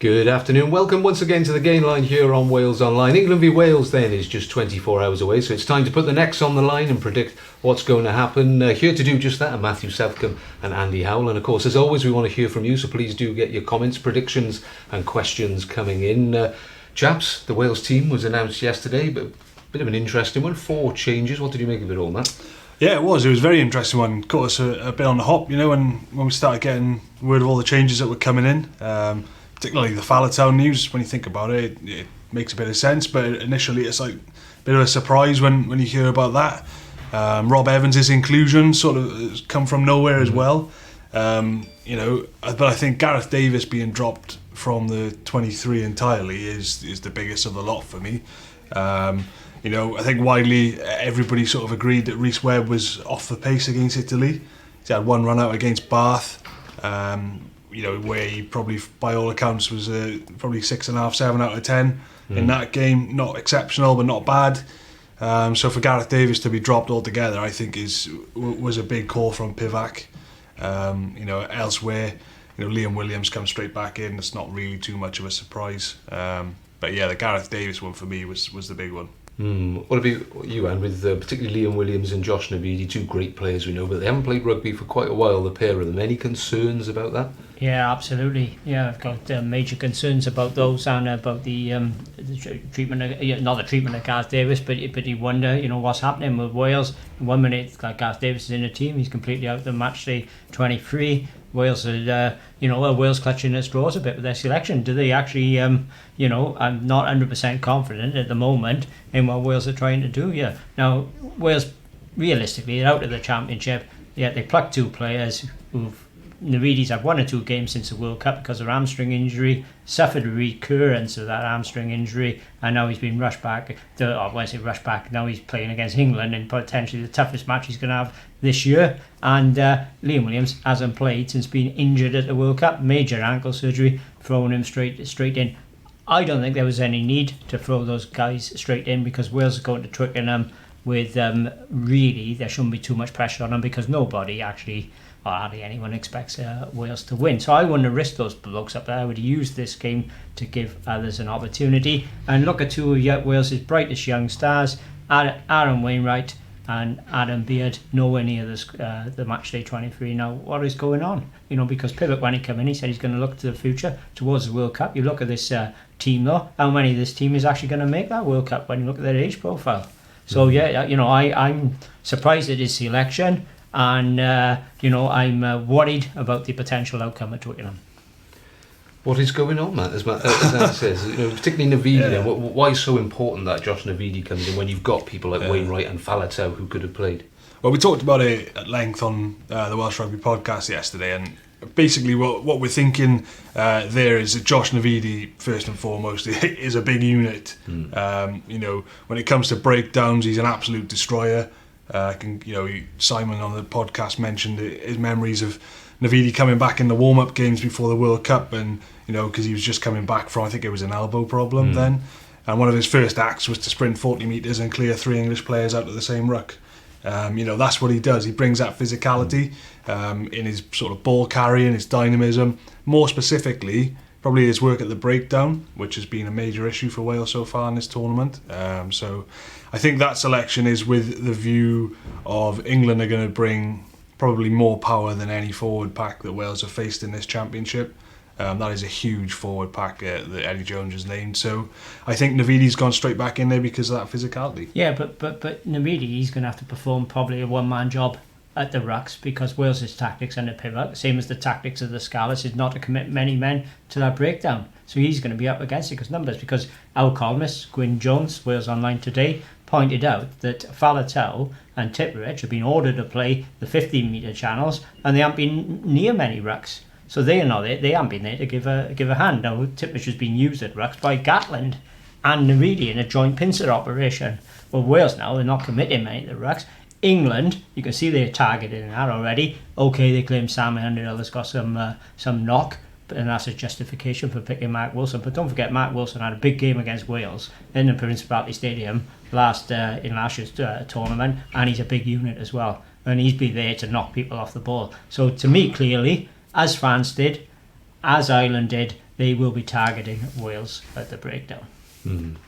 Good afternoon. Welcome once again to the Gain Line here on Wales Online. England v Wales then is just 24 hours away, so it's time to put the necks on the line and predict what's going to happen. Here to do just that are Matthew Southcombe and Andy Howell. And of course, as always, we want to hear from you, so please do get your comments, predictions and questions coming in. Chaps, the Wales team was announced yesterday, but a bit of an interesting one. 4 changes. What did you make of it all, Matt? Yeah, it was a very interesting one. Caught us a bit on the hop, when we started getting word of all the changes that were coming in. Particularly the Faletau news, when you think about it, it makes a bit of sense, but initially it's like a bit of a surprise when you hear about that. Rob Evans' inclusion sort of has come from nowhere as well. But I think Gareth Davies being dropped from the 23 entirely is the biggest of the lot for me. I think widely everybody sort of agreed that Rhys Webb was off the pace against Italy. He had one run out against Bath. Where he probably, by all accounts, was probably 6.5, 7 out of 10 in that game. Not exceptional, but not bad. So for Gareth Davies to be dropped altogether, I think was a big call from Pivac. Elsewhere, Liam Williams comes straight back in. It's not really too much of a surprise. But yeah, the Gareth Davies one for me was the big one. What about you, Anne, with particularly Liam Williams and Josh Navidi, 2 great players we know, but they haven't played rugby for quite a while, the pair of them. Any concerns about that? Yeah, absolutely. Yeah, I've got major concerns about those and about the treatment, not the treatment of Gareth Davies, but you wonder, what's happening with Wales. 1 minute, Gareth Davies is in the team, he's completely out of the match day 23. Wales are, Wales clutching at straws a bit with their selection. Do they actually, I'm not 100% confident at the moment in what Wales are trying to do here. Now, Wales, realistically, are out of the championship, yet they plucked 2 players Navidi's had 1 or 2 games since the World Cup because of hamstring injury, suffered a recurrence of that hamstring injury, and now he's been rushed back. Now he's playing against England in potentially the toughest match he's going to have this year. And Liam Williams hasn't played since being injured at the World Cup, major ankle surgery, throwing him straight in. I don't think there was any need to throw those guys straight in because Wales are going to Twickenham with really there shouldn't be too much pressure on them because nobody actually, or hardly anyone, expects Wales to win. So I wouldn't risk those blokes up there. I would use this game to give others an opportunity and look at 2 of Wales' brightest young stars, Aaron Wainwright and Adam Beard, nowhere near the match day 23. Now, what is going on? Because Pivac, when he came in, he said he's going to look to the future towards the World Cup. You look at this team though, how many of this team is actually going to make that World Cup when you look at their age profile? So I'm surprised at his selection. And, I'm worried about the potential outcome at Twickenham. What is going on, Matt, as Anne says? Particularly Navidi. Yeah. Why is so important that Josh Navidi comes in when you've got people like Wainwright and Faletau who could have played? Well, we talked about it at length on the Welsh Rugby podcast yesterday, and basically what we're thinking there is that Josh Navidi, first and foremost, is a big unit. When it comes to breakdowns, he's an absolute destroyer. Simon on the podcast mentioned his memories of Navidi coming back in the warm-up games before the World Cup, and because he was just coming back from, I think it was an elbow problem then, and one of his first acts was to sprint 40 metres and clear 3 English players out of the same ruck. That's what he does. He brings that physicality in his sort of ball carrying, his dynamism. More specifically, probably his work at the breakdown, which has been a major issue for Wales so far in this tournament. So I think that selection is with the view of England are going to bring probably more power than any forward pack that Wales have faced in this championship. That is a huge forward pack that Eddie Jones has named. So I think Navidi's gone straight back in there because of that physicality. Yeah, but Navidi, he's going to have to perform probably a one-man job at the rucks because Wales' tactics under Pivac, same as the tactics of the Scarlets, is not to commit many men to that breakdown. So he's going to be up against it because our columnist, Gwyn Jones, Wales Online Today, pointed out that Faletau and Tipperich have been ordered to play the 15-metre channels and they haven't been near many rucks. So they haven't been there to give a hand. Now, Tipperich has been used at rucks by Gatland and Navidi in a joint pincer operation. Well, Wales now, they're not committing many to the rucks. England, you can see they're targeting that already. Okay, they claim Sam Underhill got some knock, and that's a justification for picking Mark Wilson. But don't forget, Mark Wilson had a big game against Wales in the Principality Stadium in last year's tournament, and he's a big unit as well. And he's been there to knock people off the ball. So to me, clearly, as France did, as Ireland did, they will be targeting Wales at the breakdown.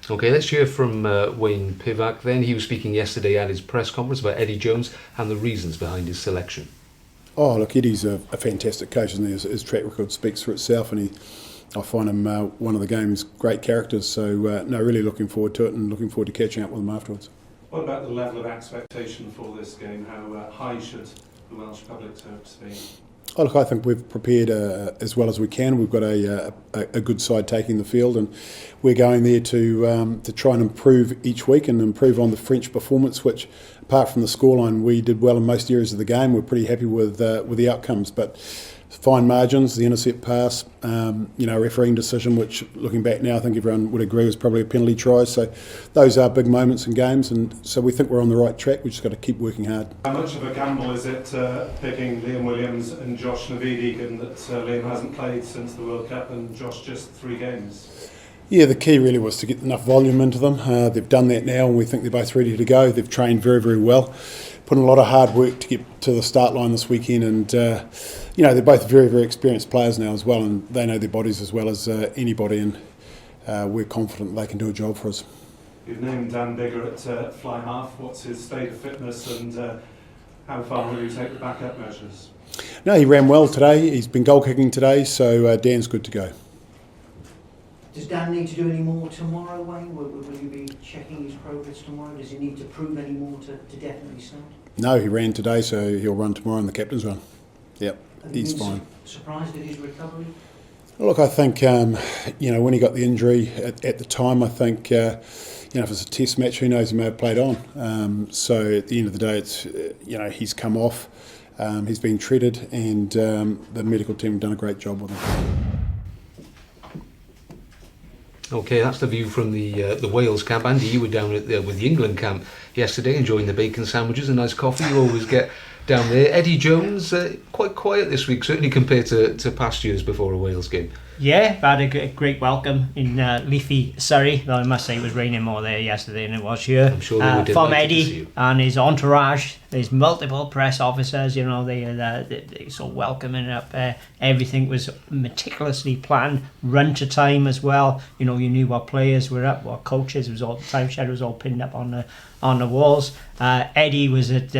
Okay, let's hear from Wayne Pivac then. He was speaking yesterday at his press conference about Eddie Jones and the reasons behind his selection. Oh, look, Eddie's a fantastic coach, and his track record speaks for itself, and I find him one of the game's great characters, so really looking forward to it and looking forward to catching up with him afterwards. What about the level of expectation for this game? How high should the Welsh public hopes be? Oh, look, I think we've prepared as well as we can. We've got a good side taking the field, and we're going there to try and improve each week and improve on the French performance, which, apart from the scoreline, we did well in most areas of the game. We're pretty happy with the outcomes, but fine margins, the intercept pass, refereeing decision, which looking back now I think everyone would agree was probably a penalty try. So those are big moments in games, and so we think we're on the right track. We've just got to keep working hard. How much of a gamble is it picking Liam Williams and Josh Navidi, given that Liam hasn't played since the World Cup and Josh just 3 games? Yeah, the key really was to get enough volume into them. They've done that now, and we think they're both ready to go. They've trained very, very well, put in a lot of hard work to get to the start line this weekend, and they're both very, very experienced players now as well, and they know their bodies as well as anybody, and we're confident they can do a job for us. You've named Dan Biggar at fly half. What's his state of fitness, and how far will you take the backup measures? No, he ran well today. He's been goal kicking today, so Dan's good to go. Does Dan need to do any more tomorrow, Wayne? Will you be checking his progress tomorrow? Does he need to prove any more to definitely start? No, he ran today, so he'll run tomorrow in the captain's run. Yep, he's fine. Surprised at his recovery? Well, look, I think, when he got the injury at the time, I think, if it's a test match, who knows, he may have played on. So at the end of the day, it's, he's come off, he's been treated, and the medical team have done a great job with him. Okay, that's the view from the Wales camp. Andy, you were down with the England camp yesterday, enjoying the bacon sandwiches and nice coffee you always get down there. Eddie Jones, quite quiet this week, certainly compared to past years before a Wales game. Yeah, had a great welcome in leafy Surrey, though I must say it was raining more there yesterday than it was here. I'm sure they were from delighted to see Eddie you. and his entourage, his multiple press officers, they so welcoming up. Everything was meticulously planned, run to time as well. You knew what players were up, what coaches. It was all the time schedule was all pinned up on the walls. Eddie was at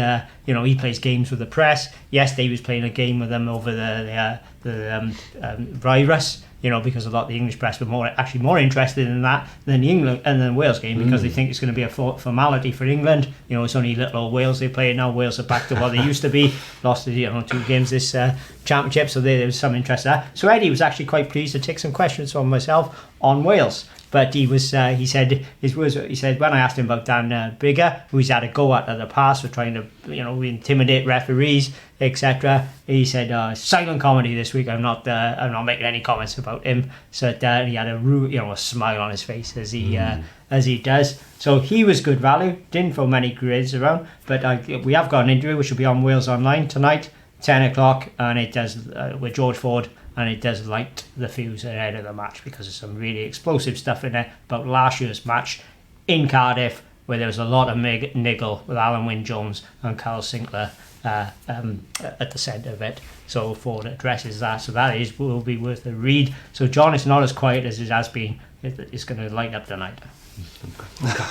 he plays games with the press. Yesterday he was playing a game with them over the virus. Because a lot of the English press were more interested in that than the England and the Wales game, because they think it's going to be a formality for England. It's only little old Wales they play now. Wales are back to what they used to be. Lost 2 games this championship, so there was some interest in that. So Eddie was actually quite pleased to take some questions from myself on Wales. But he was, he said when I asked him about Dan Biggar, who's had a go at the past for trying to, intimidate referees, etc. He said, silent comedy this week. I'm not making any comments about him. So he had a smile on his face as he does. So he was good value. Didn't throw many grids around, but we have got an interview which will be on Wales Online tonight, 10 o'clock, and it does with George Ford. And it does light the fuse ahead of the match, because there's some really explosive stuff in there about last year's match in Cardiff, where there was a lot of niggle with Alan Wynne-Jones and Carl Sinclair at the centre of it. So Ford addresses that, so that will be worth a read. So John, it's not as quiet as it has been. It's going to light up tonight.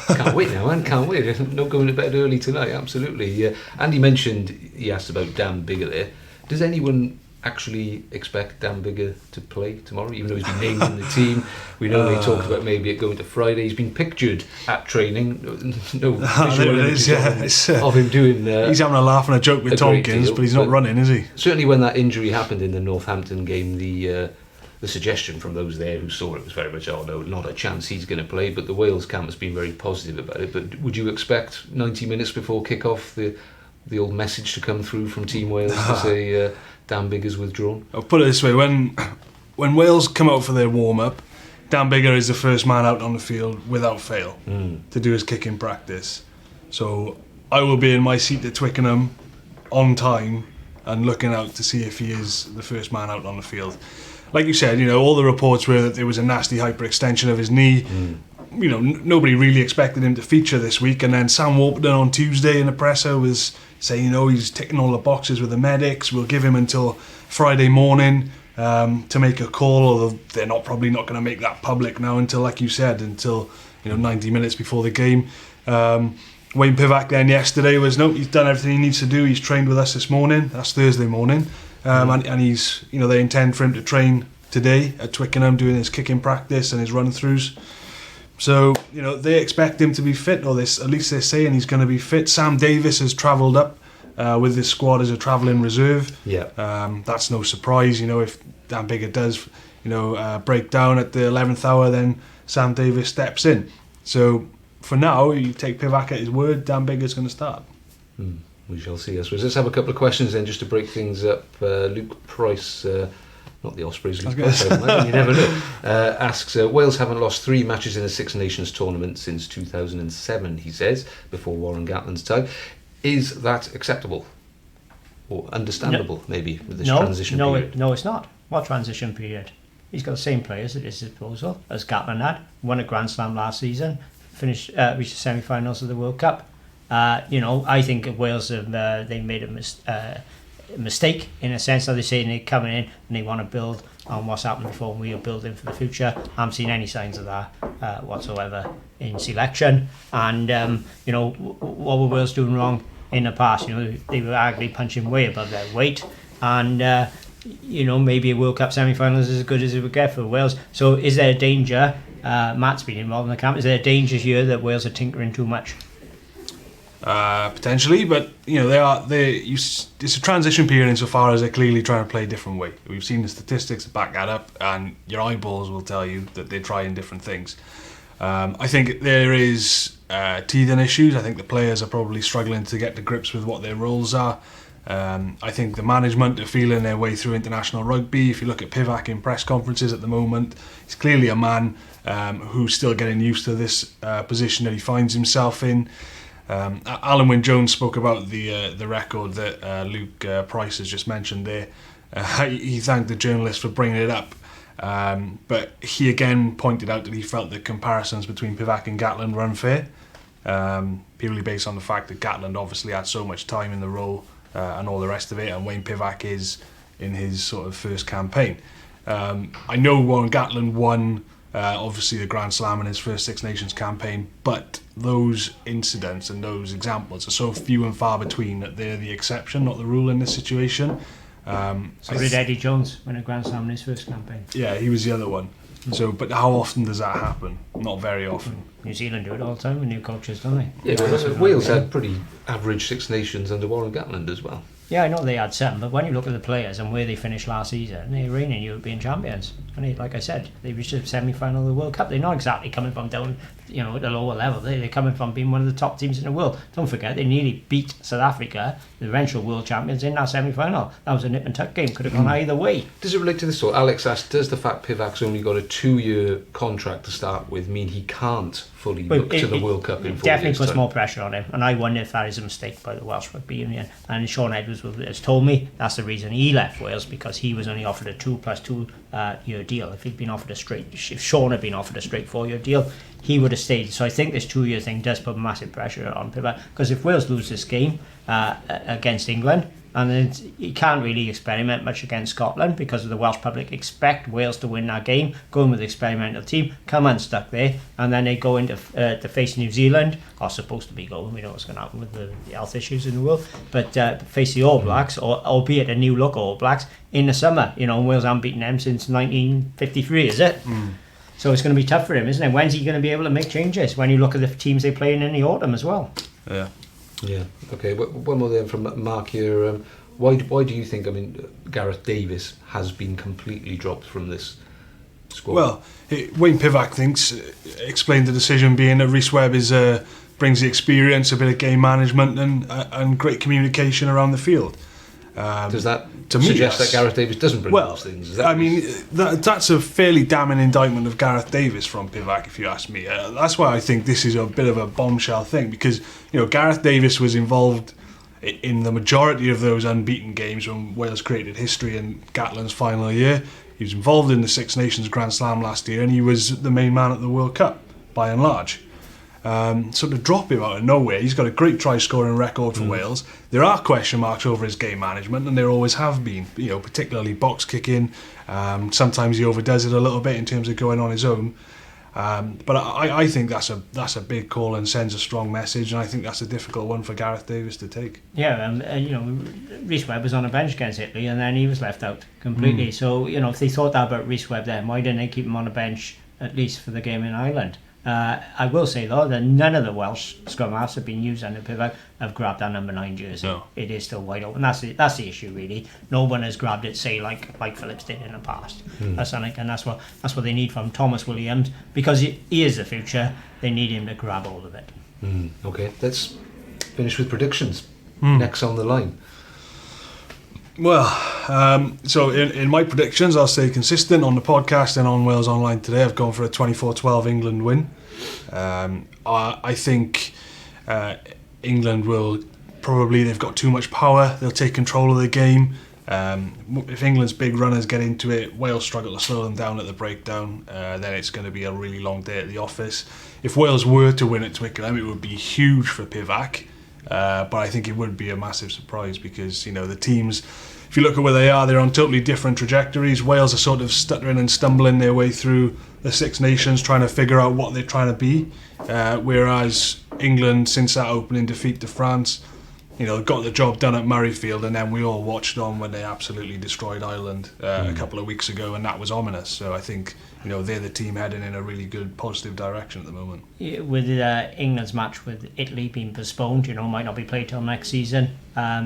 Can't wait now, man. Can't wait. Not going to bed early tonight, absolutely. Andy mentioned, he asked about Dan Biggar there. Does anyone actually expect Dan Biggar to play tomorrow, even though he's been named in the team? We know they talked about maybe it going to Friday. He's been pictured at training. No visual images of him doing. He's having a laugh and a joke with Tompkins, but he's not running, is he? Certainly, when that injury happened in the Northampton game, the suggestion from those there who saw it was very much, no, not a chance he's going to play. But the Wales camp has been very positive about it. But would you expect 90 minutes before kick-off the old message to come through from Team Wales to say Dan Biggar's withdrawn? I'll put it this way, when Wales come out for their warm-up, Dan Biggar is the first man out on the field without fail to do his kicking practice. So I will be in my seat at Twickenham on time and looking out to see if he is the first man out on the field. Like you said, all the reports were that there was a nasty hyperextension of his knee. Nobody really expected him to feature this week, and then Sam Warburton on Tuesday in the presser was saying, he's ticking all the boxes with the medics, we'll give him until Friday morning. to make a call, although they're probably not going to make that public now until, like you said, until 90 minutes before the game. Wayne Pivac then yesterday was, he's done everything he needs to do. He's trained with us this morning. That's Thursday morning. And he's, they intend for him to train today at Twickenham, doing his kicking practice and his run-throughs. So, they expect him to be fit, or at least they're saying he's going to be fit. Sam Davis has travelled up with his squad as a travelling reserve. Yeah. That's no surprise, if Dan Biggar does, break down at the 11th hour, then Sam Davis steps in. So, for now, you take Pivac at his word, Dan Biggar's going to start. We shall see. I suppose let's have a couple of questions then, just to break things up. Luke Price, not the Ospreys, Luke Price, I imagine, you never know, asks, Wales haven't lost 3 matches in a Six Nations tournament since 2007, he says, before Warren Gatland's time. Is that acceptable? Or understandable, maybe, with this transition period? No, it's not. What transition period? He's got the same players at his disposal as Gatland had. Won a Grand Slam last season, reached the semi-finals of the World Cup. I think Wales have they made a mistake in a sense that they're saying they're coming in and they want to build on what's happened before and we are building for the future. I haven't seen any signs of that whatsoever in selection. And what were Wales doing wrong in the past? They were arguably punching way above their weight, and maybe a World Cup semi-final is as good as it would get for Wales. So is there a danger? Matt's been involved in the camp. Is there a danger here that Wales are tinkering too much? Potentially, but it's a transition period insofar as they're clearly trying to play a different way. We've seen the statistics that back that up, and your eyeballs will tell you that they're trying different things. I think there is teething issues. I think the players are probably struggling to get to grips with what their roles are. I think the management are feeling their way through international rugby. If you look at Pivac in press conferences at the moment, he's clearly a man who's still getting used to this position that he finds himself in. Alan Wynne-Jones spoke about the record that Luke Price has just mentioned there. He thanked the journalist for bringing it up, but he again pointed out that he felt the comparisons between Pivac and Gatland were unfair, purely based on the fact that Gatland obviously had so much time in the role and all the rest of it, and Wayne Pivac is in his sort of first campaign. I know Warren Gatland won obviously the Grand Slam in his first Six Nations campaign, but those incidents and those examples are so few and far between that they're the exception, not the rule in this situation. So did Eddie Jones win a Grand Slam in his first campaign? Yeah, he was the other one. So, but how often does that happen? Not very often. New Zealand do it all the time with new coaches, don't they? Yeah, but Wales had pretty average Six Nations under Warren Gatland as well. Yeah, I know they had some, but when you look at the players and where they finished last season, they're reigning European champions. And like I said, they reached the semi-final of the World Cup. They're not exactly coming from down, at a lower level. They're coming from being one of the top teams in the world. Don't forget, they nearly beat South Africa, the eventual world champions, in that semi-final. That was a nip and tuck game. Could have gone either way. Does it relate to this? So Alex asked, does the fact Pivac's only got a 2-year contract to start with mean he can't fully look to the World Cup in 4 years' definitely puts time? more pressure on him, and I wonder if that is a mistake by the Welsh Rugby Union. And Sean Edwards has told me that's the reason he left Wales, because he was only offered a 2+2 year deal. If Sean had been offered a straight 4-year deal, he would have stayed. So I think this 2-year thing does put massive pressure on Pivac, because if Wales lose this game against England, and then you can't really experiment much against Scotland because of the Welsh public expect Wales to win that game, going with the experimental team, come unstuck there, and then they go into to face New Zealand, or supposed to be going, we know what's going to happen with the health issues in the world, but face the All Blacks, albeit a new look All Blacks, in the summer. Wales haven't beaten them since 1953, is it? So it's going to be tough for him, isn't it? When's he going to be able to make changes when you look at the teams they're playing in the autumn as well? Yeah. Okay. One more then from Mark here. Why do you think? Gareth Davis has been completely dropped from this squad. Well, Wayne Pivac explained the decision being that Rhys Webb brings the experience, a bit of game management, and great communication around the field. Does that suggest that Gareth Davis doesn't bring those things? That's a fairly damning indictment of Gareth Davis from Pivac, if you ask me. That's why I think this is a bit of a bombshell thing, because Gareth Davis was involved in the majority of those unbeaten games when Wales created history in Gatland's final year. He was involved in the Six Nations Grand Slam last year, and he was the main man at the World Cup by and large. sort of drop him out of nowhere. He's got a great try scoring record for Wales. There are question marks over his game management, and there always have been, particularly box kicking. Sometimes he overdoes it a little bit in terms of going on his own. But I think that's a big call and sends a strong message, and I think that's a difficult one for Gareth Davies to take. Yeah, Rhys Webb was on a bench against Italy, and then he was left out completely. So if they thought that about Rhys Webb, then why didn't they keep him on a bench at least for the game in Ireland? I will say though that none of the Welsh scrum halves have been used under Pivac have grabbed that number 9 jersey. No. It is still wide open. That's the issue really. No one has grabbed it, say like Phillips did in the past. And that's what they need from Thomas Williams, because he is the future. They need him to grab hold of it. Okay, let's finish with predictions. Next on the line. Well, so in my predictions, I'll stay consistent on the podcast and on Wales Online today. I've gone for a 24-12 England win. I think England will probably, they've got too much power. They'll take control of the game. If England's big runners get into it, Wales struggle to slow them down at the breakdown. Then it's going to be a really long day at the office. If Wales were to win at Twickenham, it would be huge for Pivac. But I think it would be a massive surprise because, the teams, if you look at where they are, they're on totally different trajectories. Wales are sort of stuttering and stumbling their way through the Six Nations, trying to figure out what they're trying to be. Whereas England, since that opening defeat to France, got the job done at Murrayfield, and then we all watched on when they absolutely destroyed Ireland a couple of weeks ago, and that was ominous. So I think they're the team heading in a really good, positive direction at the moment. With England's match with Italy being postponed, might not be played till next season.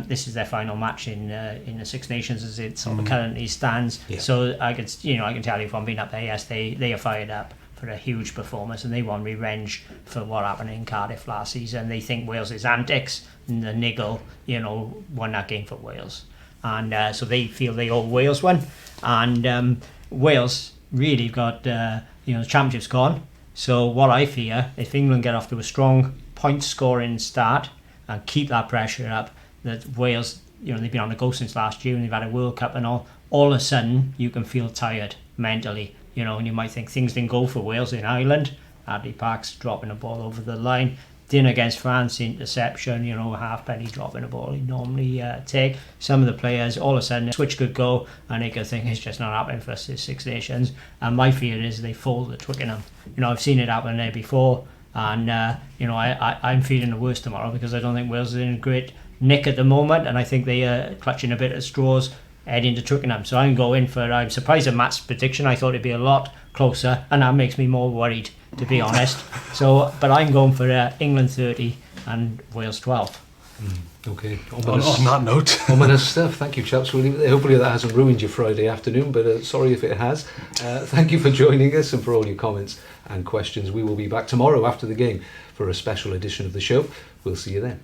This is their final match in the Six Nations as it sort of currently stands. Yeah. So I can tell you from being up there, yes, they are fired up for a huge performance, and they want revenge for what happened in Cardiff last season. They think Wales' antics and the niggle, won that game for Wales, and so they feel they owe Wales one. And Wales really got the championship's gone. So what I fear, if England get off to a strong point scoring start and keep that pressure up, that Wales, they've been on the go since last year and they've had a World Cup and all of a sudden you can feel tired mentally. And you might think things didn't go for Wales in Ireland. Adley Parks dropping the ball over the line. Din against France, interception, Halfpenny dropping the ball he normally take. Some of the players, all of a sudden, a switch could go and they could think it's just not happening for us, the Six Nations. And my fear is they fold at Twickenham. I've seen it happen there before. And, I'm feeling the worst tomorrow because I don't think Wales is in a great nick at the moment. And I think they are clutching a bit at straws heading to Twickenham. So I'm surprised at Matt's prediction. I thought it'd be a lot closer, and that makes me more worried, to be honest. But I'm going for England 30 and Wales 12. Okay. On that note. Ominous stuff. Thank you, chaps. We'll leave it there. Hopefully that hasn't ruined your Friday afternoon, but sorry if it has. Thank you for joining us and for all your comments and questions. We will be back tomorrow after the game for a special edition of the show. We'll see you then.